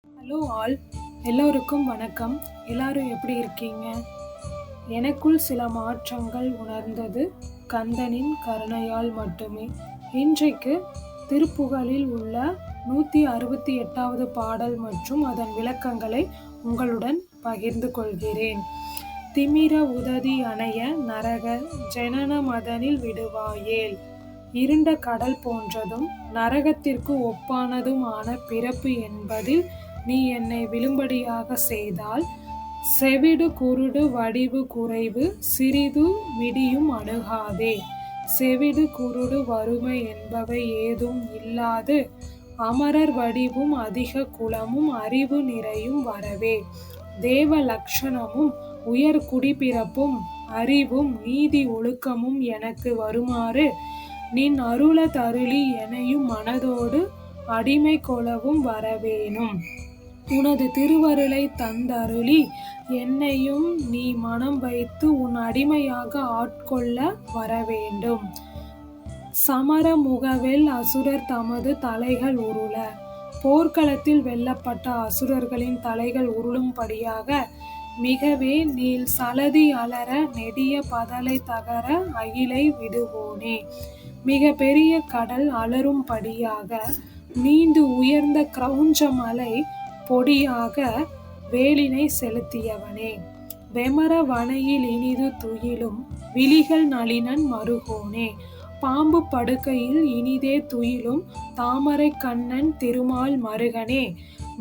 Hello all, எல்லோருக்கும் வணக்கம். எல்லாரும் எப்படி இருக்கீங்க? எனக்குள் சில மாற்றங்கள் உணர்ந்தது கந்தனின் கருணையால் மட்டுமே. இன்றைக்கு திருப்புகழில் உள்ள 168வது பாடல் மற்றும் அதன் விளக்கங்களை உங்களுடன் பகிர்ந்து கொள்கிறேன். திமிர உததி அணைய நரக ஜனன மதனில் விடுவாயேல். இருண்ட கடல் போன்றதும் நரகத்திற்கு ஒப்பானதும் ஆன பிறப்பு என்பதில் நீ என்னை விழும்படியாக செய்தால், செவிடு குருடு வடிவு குறைவு சிறிது மிடியும் அணுகாதே. செவிடு குருடு வறுமை என்பவை ஏதும் இல்லாது அமரர் வடிவும் அதிக குலமும் அறிவு நிறையும் வரவே. தேவ லட்சணமும் உயர் குடிப்பிறப்பும் அறிவும் நீதி ஒழுக்கமும் எனக்கு வருமாறு நின் அருள தருளி எனையும் மனதோடு அடிமை கொளவும் வரவேணும். உனது திருவருளை தந்தருளி என்னையும் நீ மனம் வைத்து உன் அடிமையாக ஆட்கொள்ள வரவேண்டும். சமர முகவெல் அசுரர் தமது தலைகள் உருள. போர்க்களத்தில் வெல்லப்பட்ட அசுரர்களின் தலைகள் உருளும்படியாக மிகவே நீள் சலதி அலற நெடிய பதலை தகர அகிலை விடுவோனே. மிக பெரிய கடல் அலறும்படியாக நீண்டு உயர்ந்த கிரௌஞ்ச மலை பொடியாக வேலினை செலுத்தியவனே. வெமர வனையில் இனிது துயிலும் விழிகள் நளினன் மருகோனே. பாம்பு படுக்கையில் இனிதே துயிலும் தாமரை கண்ணன் திருமால் மருகனே.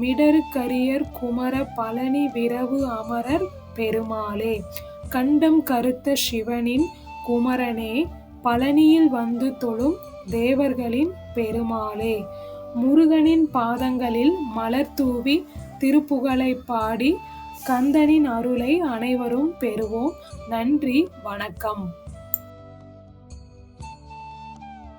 மிடறு கரியர் குமர பழனி விரவு அமரர் பெருமாளே. கண்டம் கருத்த சிவனின் குமரனே. பழனியில் வந்து தொழும் தேவர்களின் பெருமாளே. முருகனின் பாதங்களில் மலர் தூவி திருப்புகழை பாடி கந்தனின் அருளை அனைவரும் பெறுவோம். நன்றி, வணக்கம்.